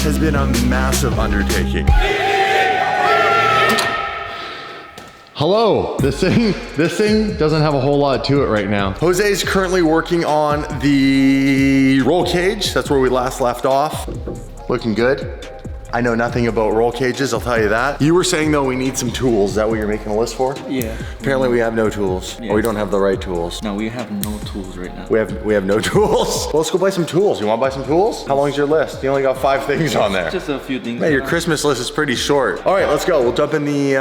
has been a massive undertaking. Hello, this thing doesn't have a whole lot to it right now. Jose is currently working on the roll cage. That's where we last left off. Looking good. I know nothing about roll cages, I'll tell you that. You were saying though we need some tools. Is that what you're making a list for? Yeah. Apparently we have no tools. Yeah. Or we don't have the right tools. No, we have no tools right now. We have no tools. Well, let's go buy some tools. You wanna buy some tools? How long's your list? You only got 5 things on there. Just a few things. Man, your Christmas list is pretty short. All right, let's go. We'll jump in the,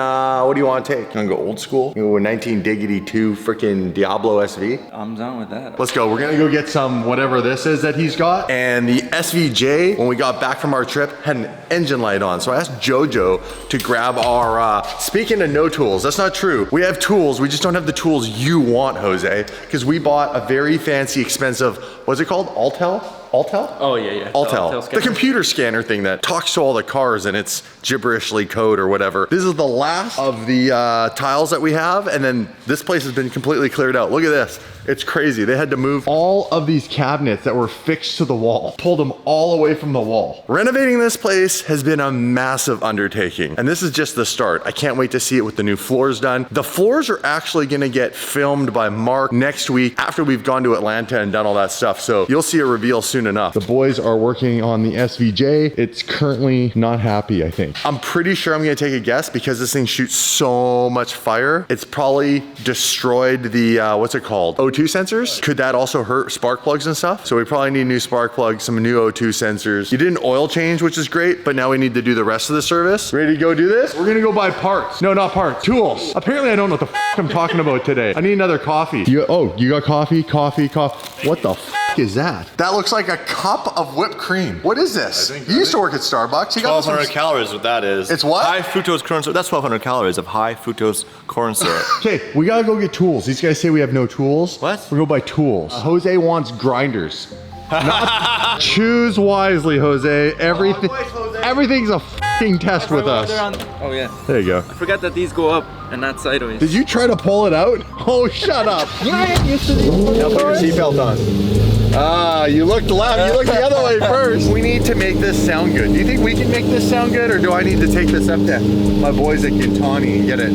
what do you wanna take? You wanna go old school? You go 19 Diggity 2 freaking Diablo SV? I'm down with that. Let's go. We're gonna go get some whatever this is that he's got. And the SVJ, when we got back from our trip, had an engine light on. So I asked Jojo to grab our, speaking of no tools, that's not true. We have tools, we just don't have the tools you want, Jose, because we bought a very fancy, expensive, what's it called? Altel? Oh, yeah. Altel. The computer scanner thing that talks to all the cars and it's gibberishly code or whatever. This is the last of the tiles that we have, and then this place has been completely cleared out. Look at this. It's crazy. They had to move all of these cabinets that were fixed to the wall, pulled them all away from the wall. Renovating this place has been a massive undertaking, and this is just the start. I can't wait to see it with the new floors done. The floors are actually gonna get filmed by Mark next week after we've gone to Atlanta and done all that stuff, so you'll see a reveal soon enough. The boys are working on the SVJ. It's currently not happy, I think. I'm pretty sure I'm gonna take a guess because this thing shoots so much fire. It's probably destroyed the, what's it called? O2 sensors. Could that also hurt spark plugs and stuff? So we probably need new spark plugs, some new O2 sensors. You did an oil change, which is great, but now we need to do the rest of the service. Ready to go do this? We're gonna go buy parts. No, not parts, tools. Apparently I don't know what the f I'm talking about today. I need another coffee. You got coffee? What the f is that? That looks like a cup of whipped cream. What is this? You used to work at Starbucks. You got 1,200 calories, what that is. It's what? High fructose corn syrup. That's 1,200 calories of high fructose corn syrup. Okay, we gotta go get tools. These guys say we have no tools. What? We're gonna go buy tools. Jose wants grinders. Choose wisely, Jose. Everything's a fucking test with us. Oh yeah. There you go. I forgot that these go up and not sideways. Did you try to pull it out? Oh, shut up. Yeah, I am used to these. Now put your seatbelt on. Ah, you looked left, you looked the other way first. We need to make this sound good. Do you think we can make this sound good, or do I need to take this up to my boys at Gintani and get it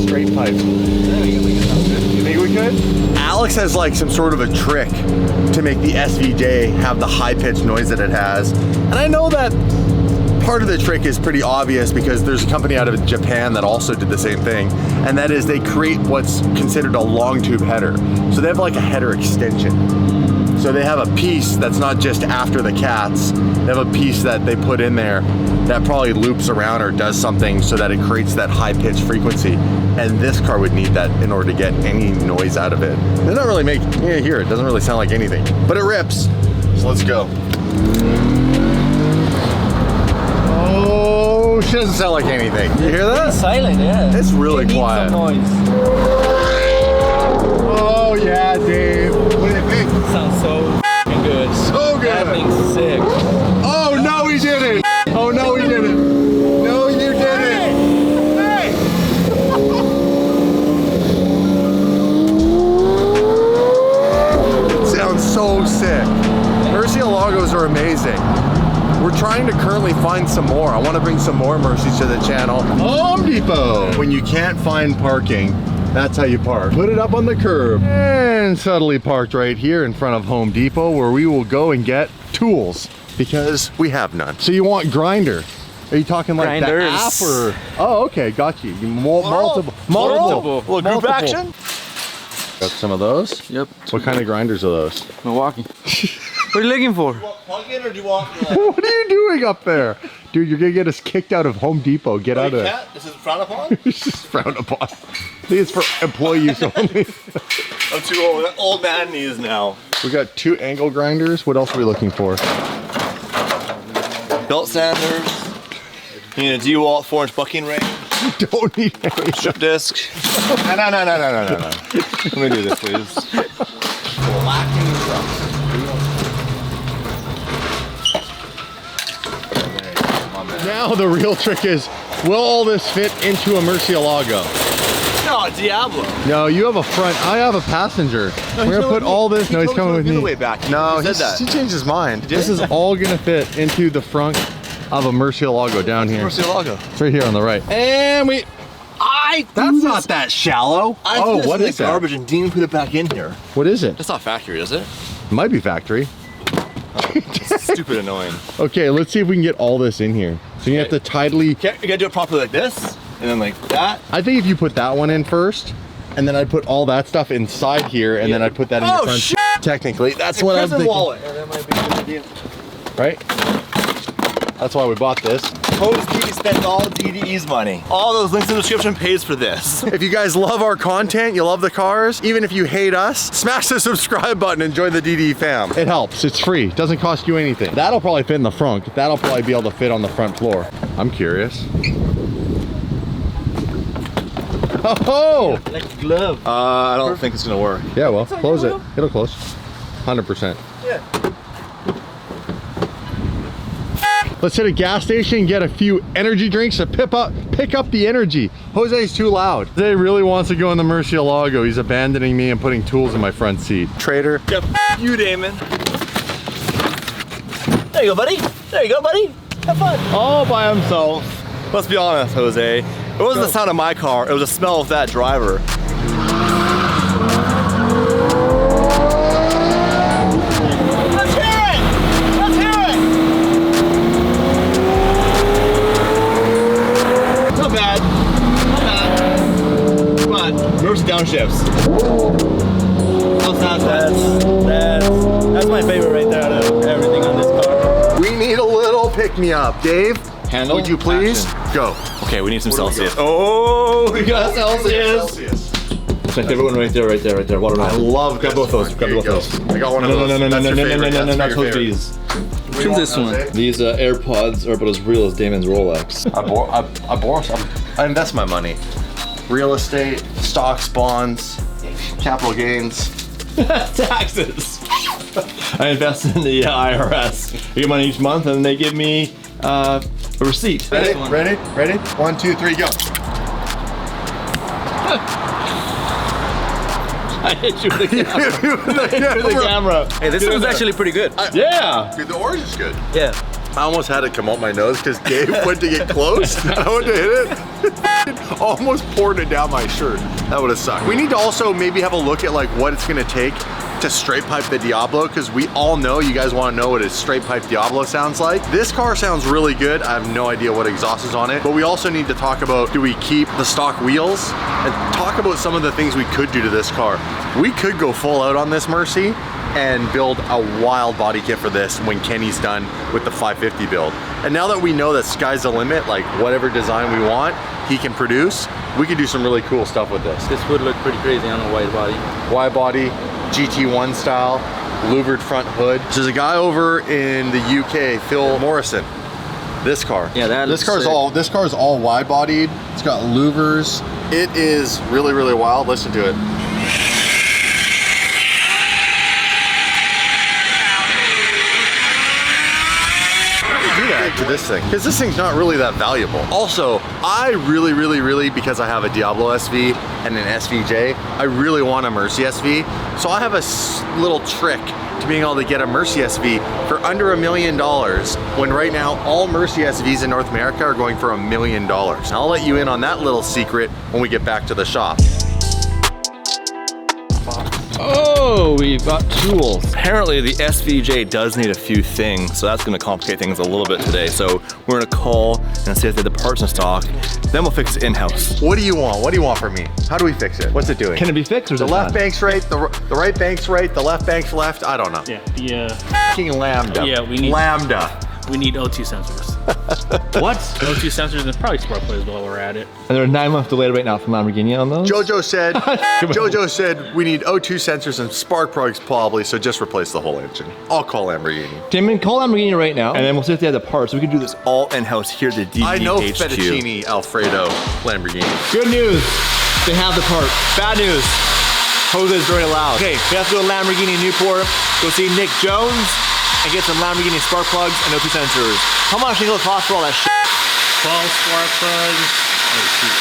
straight pipe? You think we could? Alex has like some sort of a trick to make the SVJ have the high-pitched noise that it has. And I know that part of the trick is pretty obvious because there's a company out of Japan that also did the same thing, and that is they create what's considered a long tube header. So they have like a header extension. So they have a piece that's not just after the cats, they have a piece that they put in there that probably loops around or does something so that it creates that high-pitched frequency. And this car would need that in order to get any noise out of it. They're not really making, you hear it doesn't really sound like anything, but it rips. So let's go. Oh, she doesn't sound like anything. You hear that? It's silent, yeah. It's really quiet. Some noise. Oh yeah, Dave. What do you think? Sounds so f***ing good. So good. That thing's sick. Oh no, he didn't. Oh no, he didn't. No, you didn't. Hey. It sounds so sick. Murcielagos are amazing. We're trying to currently find some more. I want to bring some more Murcies to the channel. Home Depot. When you can't find parking, that's how you park. Put it up on the curb. And subtly parked right here in front of Home Depot, where we will go and get tools because we have none. So you want grinder? Are you talking like Grinders. the app or? Oh, okay, got you. Multiple. Little group action? Got some of those? Yep. What kind of grinders are those? Milwaukee. What are you looking for? Do you want plug-in or do you want... What are you doing up there? Dude, you're gonna get us kicked out of Home Depot. Get out of there. This is frowned upon? It's just frowned upon. I think it's for employee use only. I'm too old. I got old man knees now. We got 2 angle grinders. What else are we looking for? Belt sanders. You need a DeWalt 4-inch bucking ring. You don't need any. Strip disc. No. Let me do this, please. Now the real trick is, will all this fit into a Murcielago? No, a Diablo. No, you have a front, I have a passenger. We're gonna put all this, no, he's coming with me. The way back. No, he said that. he changed his mind. This is all gonna fit into the front of a Murcielago down here. Murcielago. It's right here on the right. And we, That's not that shallow. Oh, what is that? Garbage and Dean put it back in here. what is it? That's not factory, is it? Might be factory. It's stupid annoying. Okay, let's see if we can get all this in here. So you have to tidily, You gotta do it properly like this, and then like that. I think if you put that one in first, and then I'd put all that stuff inside here, and then I'd put that in your front. shit! Technically, that's what I'm Prison thinking. wallet. Yeah, that might be a good idea. Right? That's why we bought this. Hose DD spent all DDE's money. All those links in the description pays for this. If you guys love our content, you love the cars, even if you hate us, smash the subscribe button and join the DD fam. It helps, it's free, doesn't cost you anything. That'll probably fit in the front. That'll probably be able to fit on the front floor. I'm curious. Oh! Like a glove. I don't think it's gonna work. Yeah, well, close it. It'll close. 100%. Yeah. Let's hit a gas station and get a few energy drinks to pick up the energy. Jose's too loud. Jose really wants to go in the Murcielago. He's abandoning me and putting tools in my front seat. Trader. Yep. You, Damon. There you go, buddy. There you go, buddy. Have fun. All by himself. Let's be honest, Jose. It wasn't the sound of my car. It was the smell of that driver. Let's hear it. Let's hear it. Not bad. Not bad. Come on. Reverse downshifts. How's that? That's my favorite right there out of everything on this car. We need a little pick-me-up. Dave, Handle. would you please Action. go? Okay, we need some Where do we Celsius. go? Oh, we got Celsius. That's my favorite one right there, right there, right there. Watermelon. I love Grab both those. Grab Here you both go. those. I got one of No, those. no, no, no, That's no, your no, no, favorite. no, no, That's not your those favorite. these. Choose this one. These AirPods are about as real as Damon's Rolex. I invest my money. Real estate, stocks, bonds, capital gains. Taxes. I invest in the IRS. I get money each month, and they give me a receipt. Ready? Ready? Ready? 1, 2, 3, go. I hit you with the camera. With the camera. Hey, this one's actually pretty good. Yeah. Dude, the orange is good. Yeah. I almost had it come out my nose because Dave went to get close. I went to hit it. Almost poured it down my shirt. That would have sucked. We need to also maybe have a look at like what it's gonna take to straight pipe the Diablo, because we all know you guys want to know what a straight pipe Diablo sounds like. This car sounds really good. I have no idea what exhaust is on it, but we also need to talk about, do we keep the stock wheels, and talk about some of the things we could do to this car. We could go full out on this Mercy and build a wild body kit for this when Kenny's done with the 550 build. And now that we know that sky's the limit, like whatever design we want, he can produce, we could do some really cool stuff with this. This would look pretty crazy on a wide body. Wide body, GT1 style, louvered front hood. There's a guy over in the UK, Phil Morrison. This car. Yeah, that this looks car's sick. this car's all wide bodied. It's got louvers. It is really, really wild. Listen to it. To this thing, because this thing's not really that valuable. Also, I really, because I have a Diablo SV and an SVJ, I really want a Mercy SV. So I have a little trick to being able to get a Mercy SV for under $1 million, when right now all Mercy SVs in North America are going for $1 million. And I'll let you in on that little secret when we get back to the shop. Oh, we've got tools. Apparently the SVJ does need a few things, so that's gonna complicate things a little bit today. So we're gonna call and see if they have the parts in stock, then we'll fix it in-house. What do you want? What do you want from me? How do we fix it? What's it doing? Can it be fixed or is The it left done? bank's right, the right bank's right, the left bank's left. I don't know. Yeah, the Fucking Lambda. Yeah, we need- Lambda. we need O2 sensors. What? O2 sensors and probably spark plugs while we're at it. And they're 9 months delayed right now from Lamborghini on those? Jojo said we need O2 sensors and spark plugs probably, so just replace the whole engine. I'll call Lamborghini. Timon, call Lamborghini right now, and then we'll see if they have the parts. We can do this all in-house here at the DD I know HQ. fettuccine Alfredo Lamborghini. Good news, they have the part. Bad news, Jose's very loud. Okay, we have to go to Lamborghini Newport, go see Nick Jones, and get some Lamborghini spark plugs and O2 sensors. How much do you think it'll cost for all that shit? 12 spark plugs. Oh shoot.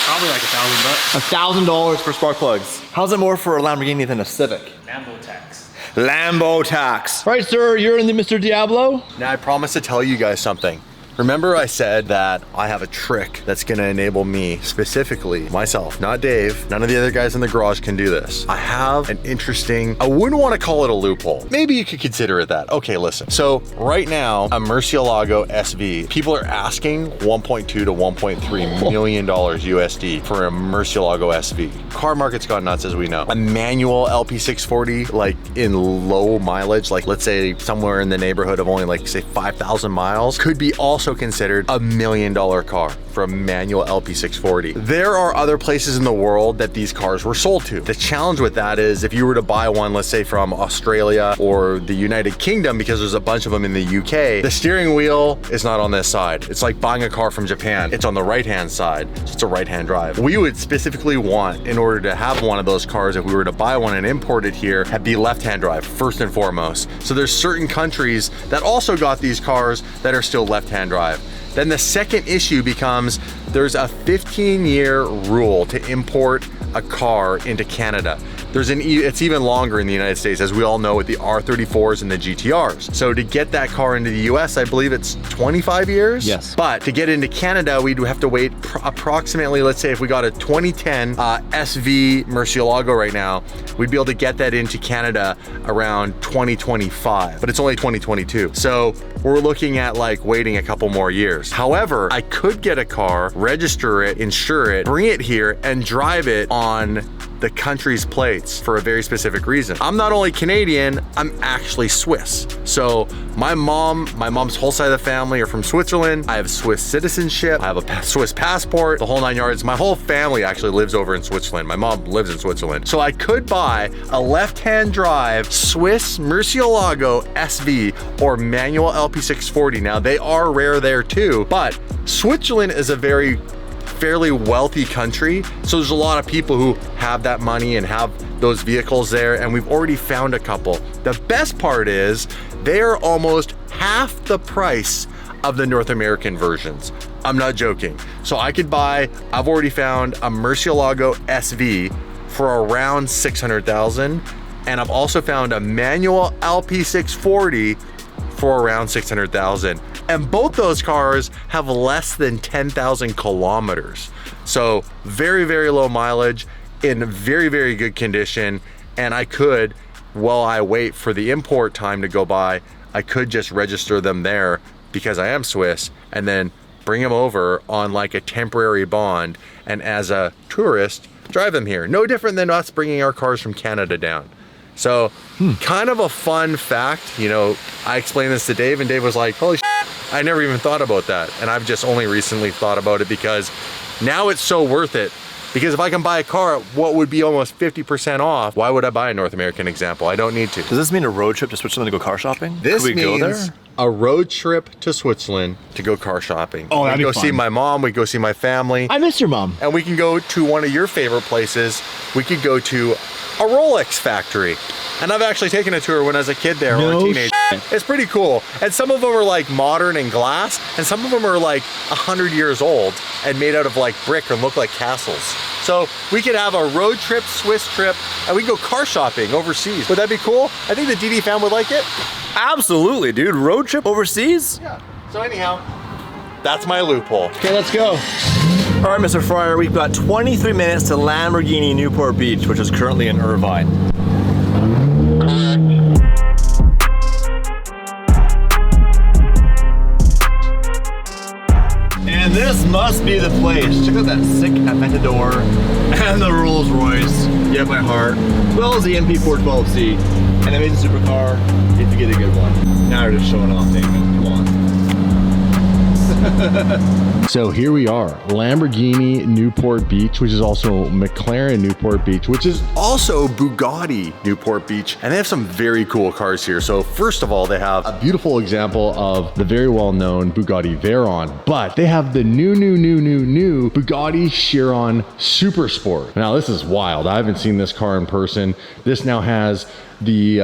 Probably like $1,000 bucks. $1,000 for spark plugs. How's it more for a Lamborghini than a Civic? Lambo tax. Lambo tax. Right, sir, you're in the Mr. Diablo? Now I promise to tell you guys something. Remember I said that I have a trick that's gonna enable me, specifically myself, not Dave, none of the other guys in the garage can do this. I have an interesting, I wouldn't wanna call it a loophole. Maybe you could consider it that. Okay, listen. So right now, a Murcielago SV, people are asking $1.2 to $1.3 million USD for a Murcielago SV. Car market's gone nuts, as we know. A manual LP640, like in low mileage, like let's say somewhere in the neighborhood of only like say 5,000 miles, could be also considered $1 million car for a manual LP640. There are other places in the world that these cars were sold to. The challenge with that is if you were to buy one, let's say from Australia or the United Kingdom, because there's a bunch of them in the UK, the steering wheel is not on this side. It's like buying a car from Japan. It's on the right-hand side, so it's a right-hand drive. We would specifically want, in order to have one of those cars, if we were to buy one and import it here, be left-hand drive, first and foremost. So there's certain countries that also got these cars that are still left-hand drive. Then the second issue becomes there's a 15-year rule to import a car into Canada. It's even longer in the United States, as we all know, with the R34s and the GTRs. So to get that car into the US, I believe it's 25 years? Yes. But to get into Canada, we'd have to wait approximately, let's say if we got a 2010 SV Murcielago right now, we'd be able to get that into Canada around 2025, but it's only 2022. So we're looking at like waiting a couple more years. However, I could get a car, register it, insure it, bring it here, and drive it on the country's plates for a very specific reason. I'm not only Canadian, I'm actually Swiss. So my mom's whole side of the family are from Switzerland. I have Swiss citizenship. I have a Swiss passport, the whole 9 yards. My whole family actually lives over in Switzerland. My mom lives in Switzerland. So I could buy a left-hand drive Swiss Murcielago SV or manual LP640. Now they are rare there too, but Switzerland is a fairly wealthy country, so there's a lot of people who have that money and have those vehicles there, and we've already found a couple. The best part is they are almost half the price of the North American versions. I'm not joking. So I've already found a Murcielago SV for around 600,000, and I've also found a manual LP640 for around 600,000. And both those cars have less than 10,000 kilometers. So very, very low mileage in very, very good condition. And I could, while I wait for the import time to go by, I could just register them there because I am Swiss, and then bring them over on like a temporary bond, and as a tourist, drive them here. No different than us bringing our cars from Canada down. So kind of a fun fact, you know, I explained this to Dave and Dave was like, holy shit, I never even thought about that. And I've just only recently thought about it because now it's so worth it. Because if I can buy a car at what would be almost 50% off, why would I buy a North American example? I don't need to. Does this mean a road trip to Switzerland to go car shopping? This Could we means go there? a road trip to Switzerland to go car shopping. Oh, that'd we be go fun. see my mom, we go see my family. I miss your mom. And we can go to one of your favorite places. We could go to a Rolex factory. And I've actually taken a tour when I was a kid there, or a teenager. It's pretty cool. And some of them are like modern and glass, and some of them are like 100 years old and made out of like brick and look like castles. So we could have a road trip, Swiss trip, and we can go car shopping overseas. Would that be cool? I think the DD fam would like it. Absolutely, dude. Road trip overseas? Yeah. So anyhow, that's my loophole. Okay, let's go. All right, Mr. Fryer, we've got 23 minutes to Lamborghini Newport Beach, which is currently in Irvine. And this must be the place. Check out that sick Aventador and the Rolls Royce. You have my heart. As well as the MP412C. An amazing supercar if you get a good one. Now you're just showing off, Damon. Come on. So here we are, Lamborghini Newport Beach, which is also McLaren Newport Beach, which is Also Bugatti Newport Beach, and they have some very cool cars here. So first of all, they have a beautiful example of the very well-known Bugatti Veyron, but they have the new Bugatti Chiron Super Sport. Now this is wild. I haven't seen this car in person. This now has the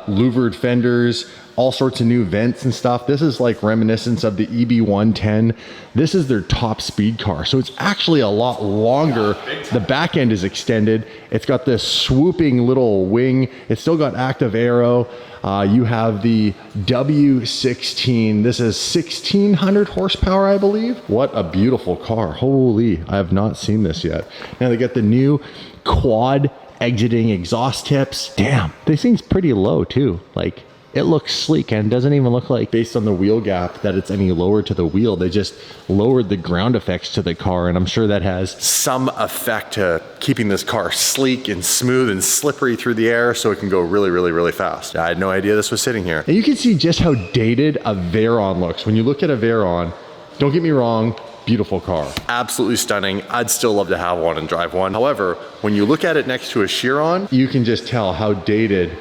louvered fenders, all sorts of new vents and stuff. This is like reminiscence of the EB110. This is their top speed car. So it's actually a lot longer. The back end is extended. It's got this swooping little wing. It's still got active aero. You have the W16. This is 1600 horsepower, I believe. What a beautiful car. Holy, I have not seen this yet. Now they got the new quad exiting exhaust tips. Damn, this thing's pretty low too. Like, it looks sleek and doesn't even look like, based on the wheel gap, that it's any lower to the wheel. They just lowered the ground effects to the car, and I'm sure that has some effect to keeping this car sleek and smooth and slippery through the air so it can go really, really, really fast. I had no idea this was sitting here. And you can see just how dated a Veyron looks. When you look at a Veyron, don't get me wrong, beautiful car. Absolutely stunning. I'd still love to have one and drive one. However, when you look at it next to a Chiron, you can just tell how dated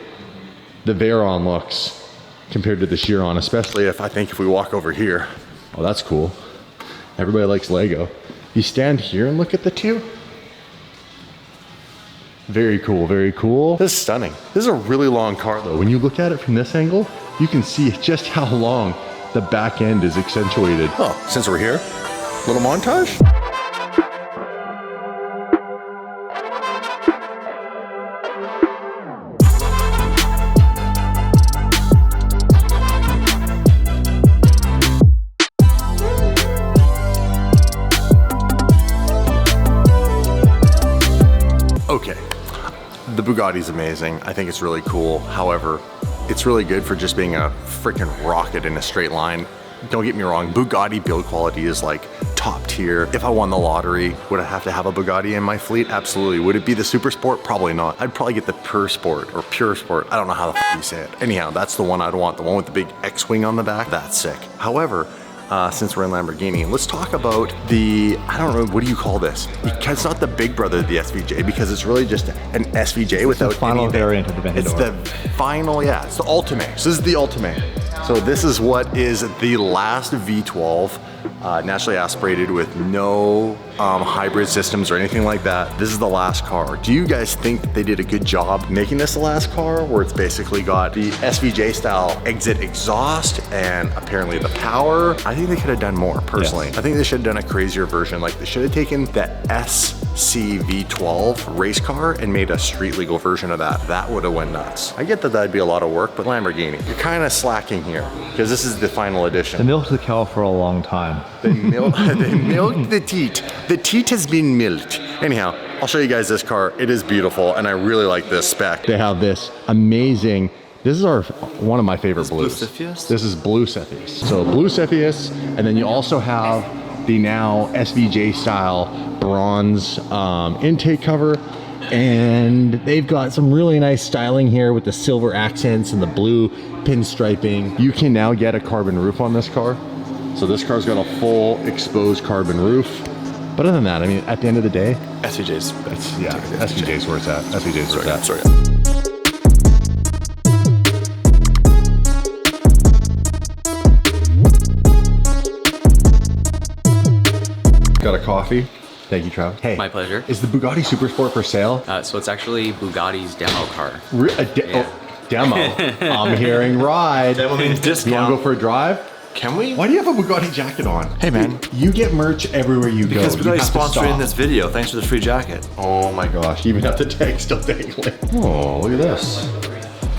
the Veyron looks compared to the Chiron, especially if we walk over here. Oh, that's cool. Everybody likes Lego. You stand here and look at the two. Very cool, very cool. This is stunning. This is a really long car though. When you look at it from this angle, you can see just how long the back end is accentuated. Oh, since we're here, little montage. Okay, the Bugatti's amazing. I think it's really cool. However, it's really good for just being a freaking rocket in a straight line. Don't get me wrong, Bugatti build quality is like top tier. If I won the lottery, would I have to have a Bugatti in my fleet? Absolutely. Would it be the Super Sport? Probably not. I'd probably get the Pure Sport or Pure Sport. I don't know how the f you say it. Anyhow, that's the one I'd want. The one with the big X-Wing on the back. That's sick. However, since we're in Lamborghini, let's talk about the, I don't know, what do you call this? It's not the big brother of the SVJ because it's really just an SVJ without the final anything. variant of the Aventador. It's the final, yeah, it's the Ultimate. So this is the Ultimate. So this is what is the last V12, naturally aspirated with no hybrid systems or anything like that. This is the last car. Do you guys think they did a good job making this the last car, where it's basically got the SVJ style exit exhaust and apparently the power? I think they could have done more, personally. Yes. I think they should have done a crazier version. Like, they should have taken that SC V12 race car and made a street legal version of that. That would have went nuts. I get that that'd be a lot of work, but Lamborghini, you're kind of slacking here because this is the final edition. They milked the cow for a long time. They milked the teat. The teat has been milked. Anyhow, I'll show you guys this car. It is beautiful, and I really like this spec. They have this amazing, this is one of my favorite blues. Blue Cepheus? This is Blue Cepheus. So Blue Cepheus, and then you also have the now SVJ style bronze intake cover. And they've got some really nice styling here with the silver accents and the blue pinstriping. You can now get a carbon roof on this car. So this car's got a full exposed carbon roof. But other than that, I mean, at the end of the day, SVJ's. SVJ's where it's at. SVJ's where it's at. Sorry. Got a coffee. Thank you, Travis. Hey, My pleasure. is the Bugatti Super Sport for sale? So it's actually Bugatti's demo car. Demo. I'm hearing ride. Demo means You discount. want to go for a drive? Can we? Why do you have a Bugatti jacket on? Hey, man. You get merch everywhere you Because go. You Bugatti's have to sponsoring stop. this video. Thanks for the free jacket. Oh my gosh, you even have the tag still dangling. Oh, look at this.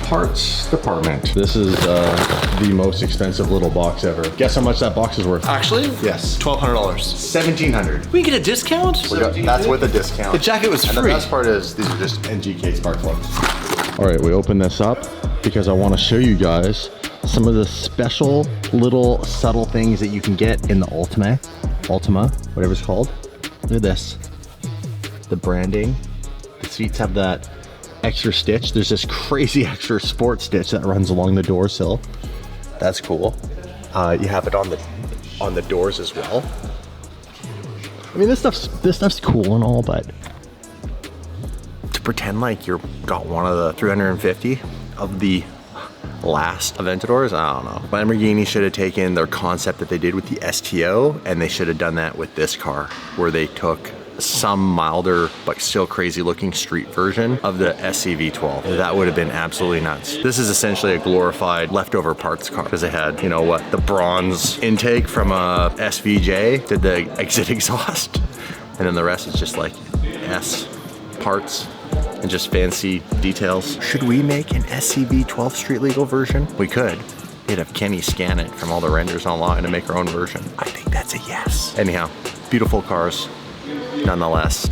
Parts department. This is the most expensive little box ever. Guess how much that box is worth? Actually? Yes. $1,200. $1,700. We get a discount? That's with a discount. The jacket was And the free. best part is these are just NGK spark plugs. All right, we open this up because I want to show you guys some of the special little subtle things that you can get in the Ultima, whatever it's called. Look at this. The branding. The seats have that extra stitch. There's this crazy extra sport stitch that runs along the door sill. That's cool. You have it on the doors as well. I mean, this stuff's cool and all, but to pretend like you're got one of the 350 of the last Aventadors, I don't know. Lamborghini should have taken their concept that they did with the STO, and they should have done that with this car, where they took some milder but still crazy looking street version of the SCV12. That would have been absolutely nuts. This is essentially a glorified leftover parts car because they had, you know what, the bronze intake from a SVJ, did the exit exhaust, and then the rest is just like S parts and just fancy details. Should we make an SCV12 street legal version? We could. We'd have Kenny scan it from all the renders online and make our own version. I think that's a yes. Anyhow, beautiful cars, nonetheless.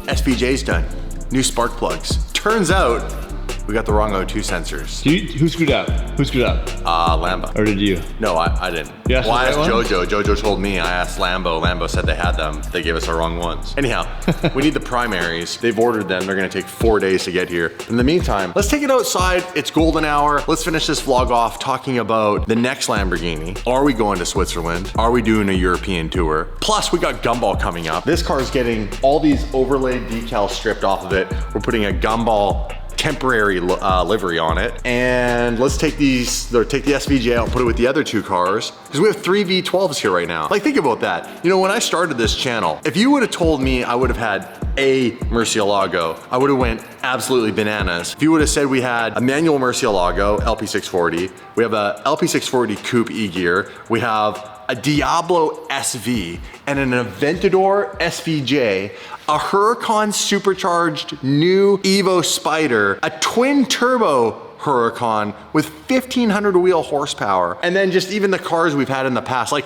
SVJ's done. New spark plugs. Turns out, we got the wrong O2 sensors. Who screwed up? Who screwed up? Lambo. Or did you? No, I didn't. Yes, well, I asked right one? Jojo. Jojo told me. I asked Lambo. Lambo said they had them. They gave us the wrong ones. Anyhow, we need the primaries. They've ordered them. They're gonna take 4 days to get here. In the meantime, let's take it outside. It's golden hour. Let's finish this vlog off talking about the next Lamborghini. Are we going to Switzerland? Are we doing a European tour? Plus, we got Gumball coming up. This car is getting all these overlaid decals stripped off of it. We're putting a Gumball temporary livery on it. And let's take these, or take the SVJ out and put it with the other two cars, because we have 3 V12s here right now. Like, think about that. You know, when I started this channel, if you would have told me I would have had a Murcielago, I would have went absolutely bananas. If you would have said we had a manual Murcielago LP640, we have a LP640 Coupe E-Gear, we have a Diablo SV, and an Aventador SVJ, a Huracan supercharged new Evo Spider, a twin turbo Huracan with 1,500 wheel horsepower, and then just even the cars we've had in the past. Like,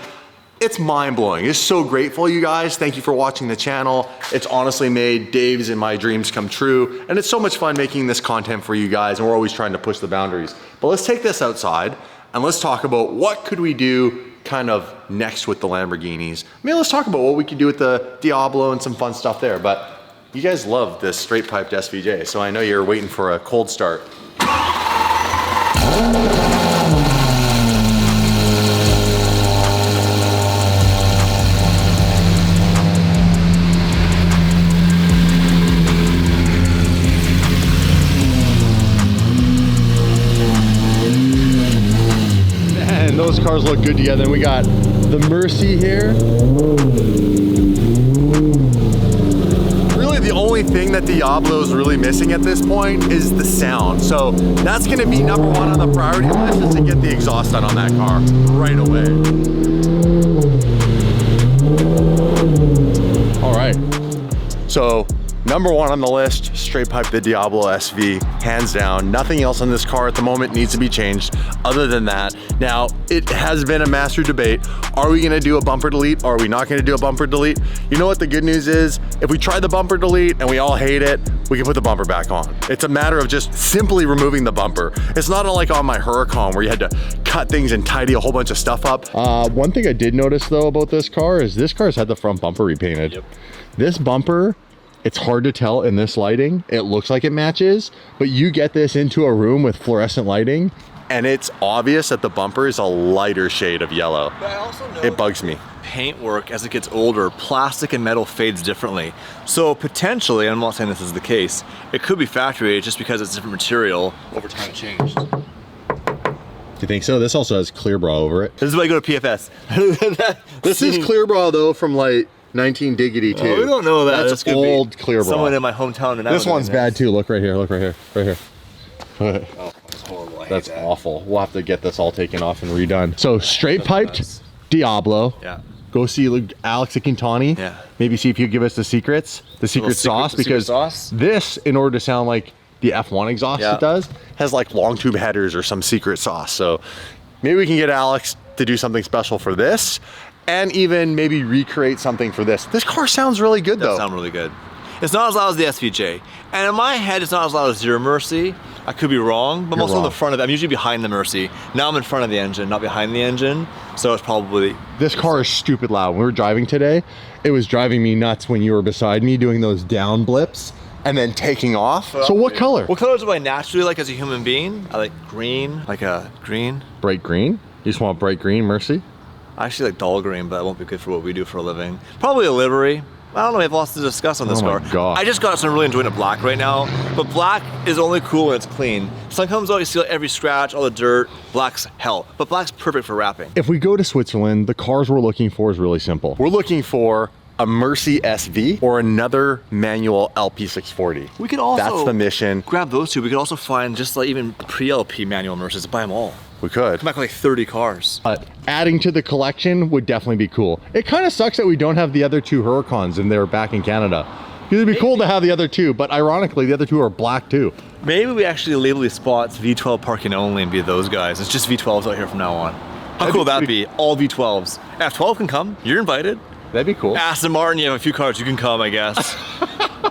it's mind-blowing. It's so grateful, you guys. Thank you for watching the channel. It's honestly made Dave's and my dreams come true, and it's so much fun making this content for you guys, and we're always trying to push the boundaries. But let's take this outside, and let's talk about what could we do kind of next with the Lamborghinis. I mean, let's talk about what we could do with the Diablo and some fun stuff there, but you guys love this straight piped SVJ, so I know you're waiting for a cold start. Those cars look good together. And we got the Mercy here. Really, the only thing that Diablo is really missing at this point is the sound. So that's gonna be number one on the priority list, is to get the exhaust done on that car right away. All right, so number one on the list, straight pipe the Diablo SV, hands down. Nothing else on this car at the moment needs to be changed other than that. Now, it has been a master debate. Are we gonna do a bumper delete? Or are we not gonna do a bumper delete? You know what the good news is? If we try the bumper delete and we all hate it, we can put the bumper back on. It's a matter of just simply removing the bumper. It's not like on my Huracan where you had to cut things and tidy a whole bunch of stuff up. One thing I did notice though about this car is this car's had the front bumper repainted. Yep. This bumper, it's hard to tell in this lighting. It looks like it matches, but you get this into a room with fluorescent lighting, and it's obvious that the bumper is a lighter shade of yellow. But I also know it bugs me. Paintwork, as it gets older, plastic and metal fades differently. So potentially, I'm not saying this is the case, it could be factory aged just because it's different material over time it changed. Do you think so? This also has clear bra over it. This is why you go to PFS. This is clear bra though from like 19 Diggity too. Oh, we don't know that. That's old clear bra. Someone in my hometown. This one's bad too. Look right here. Look right here. Right here. Oh, that's horrible. That's awful. We'll have to get this all taken off and redone. So straight piped Diablo. Yeah. Go see Alex at Quintani. Yeah. Maybe see if you give us the secrets, the secret sauce, because this, in order to sound like the F1 exhaust it does, has like long tube headers or some secret sauce. So maybe we can get Alex to do something special for this, and even maybe recreate something for this. This car sounds really good though. It sounds really good. It's not as loud as the SVJ. And in my head, it's not as loud as your Mercy. I could be wrong, but I'm also in the front of it. I'm usually behind the Mercy. Now I'm in front of the engine, not behind the engine. So it's probably... This car is stupid loud. When we were driving today, it was driving me nuts when you were beside me doing those down blips and then taking off. So what color? What colors do I naturally like as a human being? I like green, like a green. Bright green? You just want bright green, Mercy? I actually like dull green, but that won't be good for what we do for a living. Probably a livery. I don't know, we have lots to discuss on this car. God. I just got some really enjoying a black right now, but black is only cool when it's clean. Sun comes out, you see every scratch, all the dirt, black's hell. But black's perfect for wrapping. If we go to Switzerland, the cars we're looking for is really simple. We're looking for a Mercy SV or another manual LP640. We could also That's the mission. grab those two. We could also find just like even pre-LP manual Mercedes and buy them all. We could. Come back with like 30 cars. Adding to the collection would definitely be cool. It kind of sucks that we don't have the other two Huracans and they're back in Canada. It'd be cool to have the other two, but ironically, the other two are black too. Maybe we actually label these spots V12 parking only and be those guys. It's just V12s out here from now on. How cool would that be? All V12s. F12 can come. You're invited. That'd be cool. Aston Martin, you have a few cars. You can come, I guess.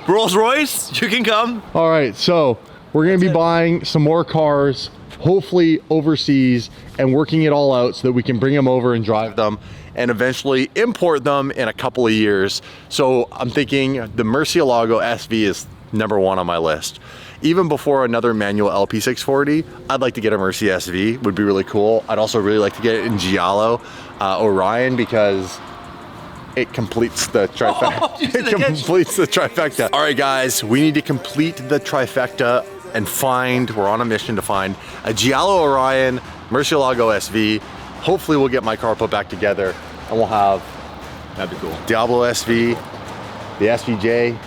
Rolls Royce, you can come. All right, so we're gonna be buying some more cars, hopefully overseas, and working it all out so that we can bring them over and drive them and eventually import them in a couple of years. So I'm thinking the Murcielago SV is #1 on my list. Even before another manual LP640, I'd like to get a Mercy SV, would be really cool. I'd also really like to get it in Giallo Orion because it completes the trifecta. It completes the trifecta. All right, guys, we need to complete the trifecta and we're on a mission to find a Giallo Orion Murcielago SV. Hopefully we'll get my car put back together and we'll have That'd be cool. Diablo SV, the SVJ,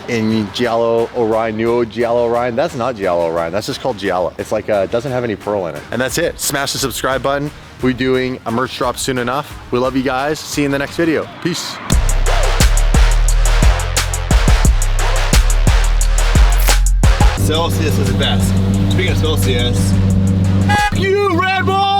in Giallo Orion, new Giallo Orion. That's not Giallo Orion, that's just called Giallo. It's like, it doesn't have any pearl in it. And that's it, smash the subscribe button. We're doing a merch drop soon enough. We love you guys, see you in the next video. Peace. Celsius is the best. Speaking of Celsius, you Red Bull!